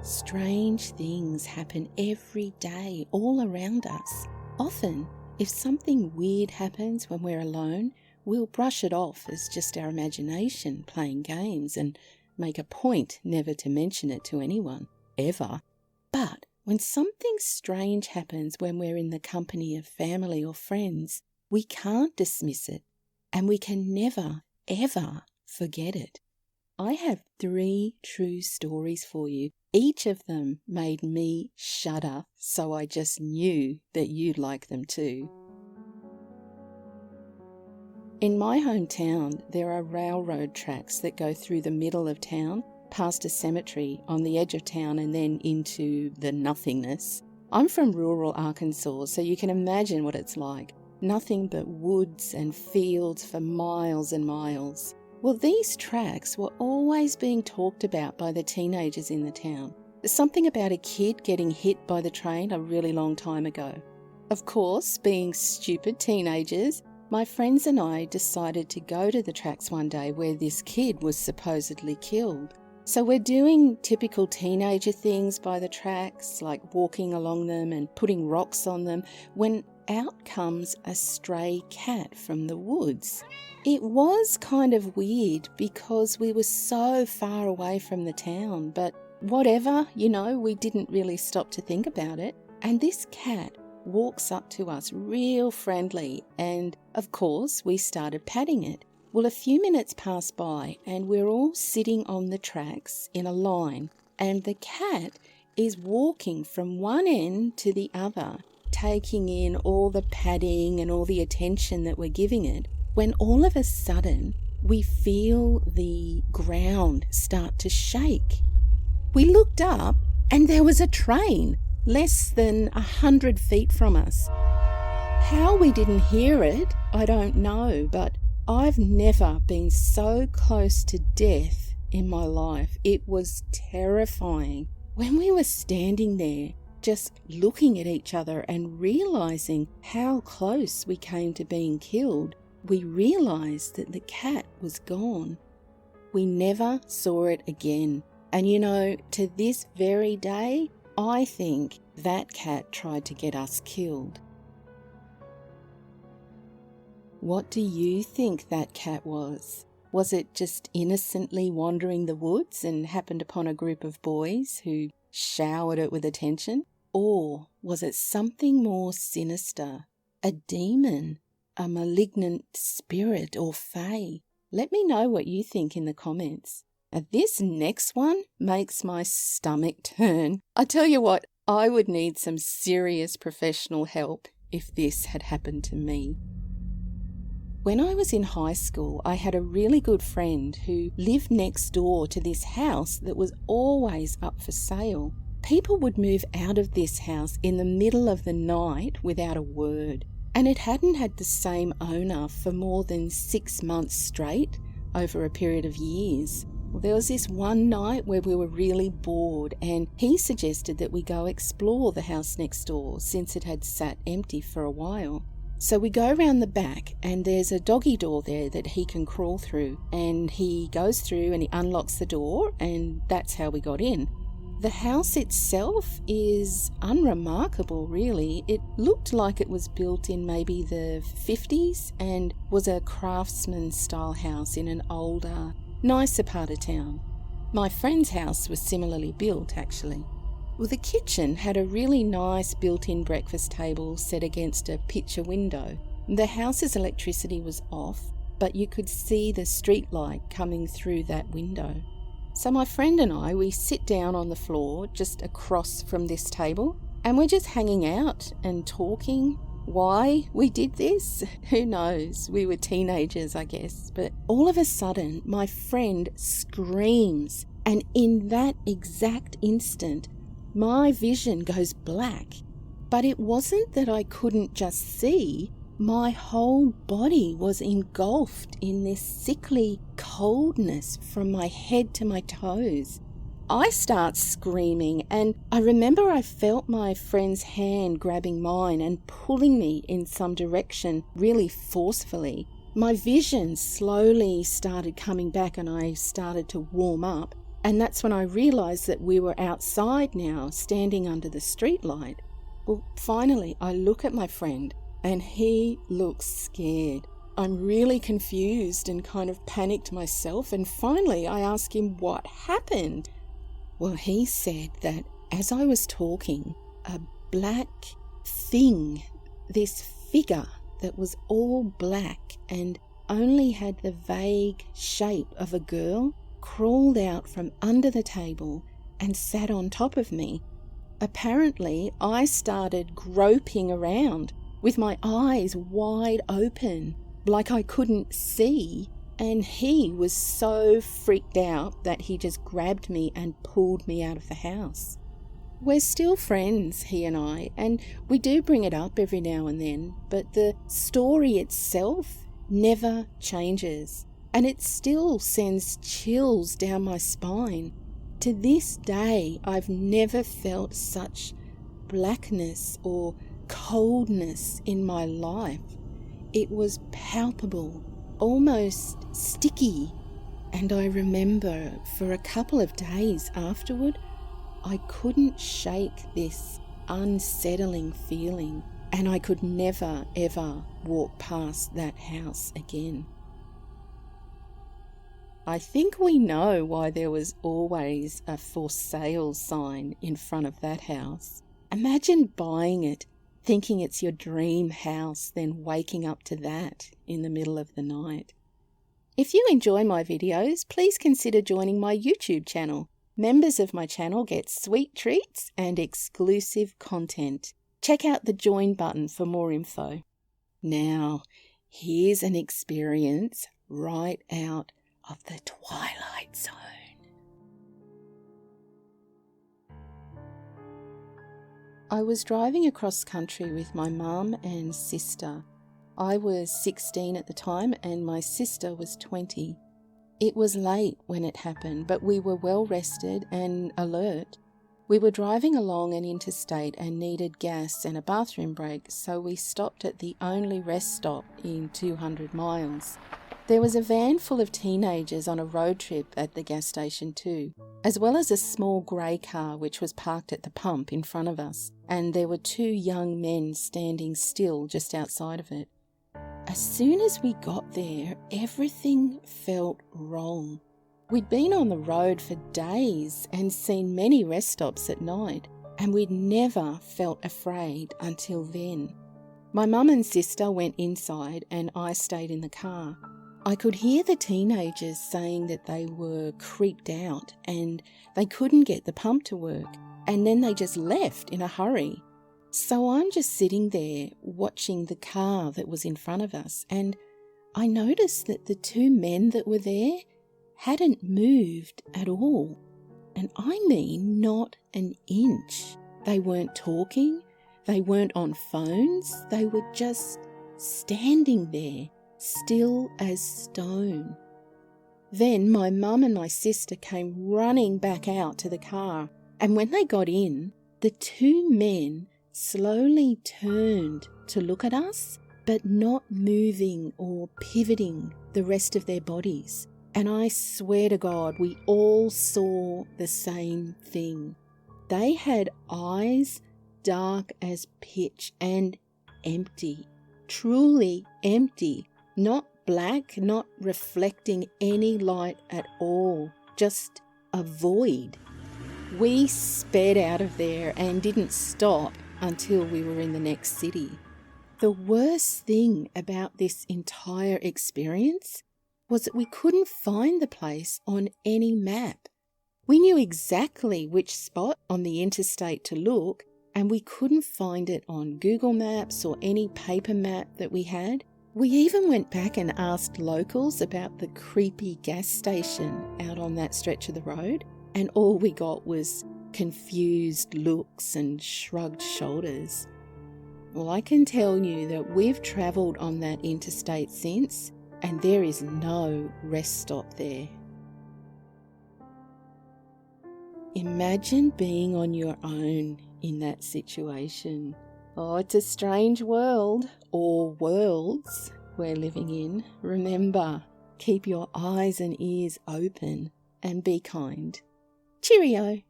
Strange things happen every day all around us. Often, if something weird happens when we're alone, we'll brush it off as just our imagination playing games and make a point never to mention it to anyone, ever. But when something strange happens when we're in the company of family or friends, we can't dismiss it, and we can never, ever forget it. I have 3 true stories for you. Each of them made me shudder, so I just knew that you'd like them too. In my hometown, there are railroad tracks that go through the middle of town, past a cemetery on the edge of town and then into the nothingness. I'm from rural Arkansas, so you can imagine what it's like. Nothing but woods and fields for miles and miles. Well, these tracks were always being talked about by the teenagers in the town. There's something about a kid getting hit by the train a really long time ago. Of course, being stupid teenagers, my friends and I decided to go to the tracks one day where this kid was supposedly killed. So we're doing typical teenager things by the tracks, like walking along them and putting rocks on them, when out comes a stray cat from the woods. It was kind of weird because we were so far away from the town, but whatever, we didn't really stop to think about it. And this cat walks up to us real friendly, and of course we started patting it. Well, a few minutes pass by and we're all sitting on the tracks in a line, and the cat is walking from one end to the other, taking in all the patting and all the attention that we're giving it, when all of a sudden we feel the ground start to shake. We looked up and there was a train less than 100 feet from us. How we didn't hear it, I don't know, but I've never been so close to death in my life. It was terrifying. When we were standing there, just looking at each other and realizing how close we came to being killed, we realized that the cat was gone. We never saw it again. And to this very day, I think that cat tried to get us killed. What do you think that cat was? Was it just innocently wandering the woods and happened upon a group of boys who showered it with attention? Or was it something more sinister? A demon? A malignant spirit or fae? Let me know what you think in the comments. Now, this next one makes my stomach turn. I tell you what, I would need some serious professional help if this had happened to me. When I was in high school, I had a really good friend who lived next door to this house that was always up for sale. People would move out of this house in the middle of the night without a word. And it hadn't had the same owner for more than 6 months straight over a period of years. Well, there was this one night where we were really bored, and he suggested that we go explore the house next door since it had sat empty for a while. So we go around the back, and there's a doggy door there that he can crawl through, and he goes through and he unlocks the door, and that's how we got in. The house itself is unremarkable, really. It looked like it was built in maybe the 50s and was a craftsman-style house in an older, nicer part of town. My friend's house was similarly built, actually. Well, the kitchen had a really nice built-in breakfast table set against a picture window. The house's electricity was off, but you could see the street light coming through that window. So my friend and I, we sit down on the floor just across from this table, and we're just hanging out and talking. Why we did this? Who knows? We were teenagers, I guess. But all of a sudden, my friend screams, and in that exact instant, my vision goes black. But it wasn't that I couldn't just see. My whole body was engulfed in this sickly coldness from my head to my toes. I start screaming, and I remember I felt my friend's hand grabbing mine and pulling me in some direction really forcefully. My vision slowly started coming back and I started to warm up. And that's when I realised that we were outside now, standing under the streetlight. Well, finally, I look at my friend and he looks scared. I'm really confused and kind of panicked myself, and finally I ask him what happened. Well, he said that as I was talking, a black thing, this figure that was all black and only had the vague shape of a girl, crawled out from under the table and sat on top of me. Apparently, I started groping around with my eyes wide open, like I couldn't see, and he was so freaked out that he just grabbed me and pulled me out of the house. We're still friends, he and we do bring it up every now and then, but the story itself never changes, and it still sends chills down my spine. To this day, I've never felt such blackness or coldness in my life. It was palpable, almost sticky, and I remember for a couple of days afterward, I couldn't shake this unsettling feeling, and I could never ever walk past that house again. I think we know why there was always a for sale sign in front of that house. Imagine buying it, thinking it's your dream house, then waking up to that in the middle of the night. If you enjoy my videos, please consider joining my YouTube channel. Members of my channel get sweet treats and exclusive content. Check out the join button for more info. Now, here's an experience right out of the Twilight Zone. I was driving across country with my mum and sister. I was 16 at the time and my sister was 20. It was late when it happened, but we were well rested and alert. We were driving along an interstate and needed gas and a bathroom break, so we stopped at the only rest stop in 200 miles. There was a van full of teenagers on a road trip at the gas station too, as well as a small grey car which was parked at the pump in front of us, and there were 2 young men standing still just outside of it. As soon as we got there, everything felt wrong. We'd been on the road for days and seen many rest stops at night, and we'd never felt afraid until then. My mum and sister went inside and I stayed in the car. I could hear the teenagers saying that they were creeped out and they couldn't get the pump to work, and then they just left in a hurry. So I'm just sitting there watching the car that was in front of us, and I noticed that the 2 men that were there hadn't moved at all. And I mean not an inch. They weren't talking, they weren't on phones, they were just standing there, still as stone. Then my mum and my sister came running back out to the car, and when they got in, the 2 men slowly turned to look at us, but not moving or pivoting the rest of their bodies. And I swear to God, we all saw the same thing. They had eyes dark as pitch and empty, truly empty, not black, not reflecting any light at all, just a void. We sped out of there and didn't stop until we were in the next city. The worst thing about this entire experience was that we couldn't find the place on any map. We knew exactly which spot on the interstate to look, and we couldn't find it on Google Maps or any paper map that we had. We even went back and asked locals about the creepy gas station out on that stretch of the road, and all we got was confused looks and shrugged shoulders. Well, I can tell you that we've travelled on that interstate since, and there is no rest stop there. Imagine being on your own in that situation. Oh, it's a strange world, or worlds, we're living in. Remember, keep your eyes and ears open and be kind. Cheerio.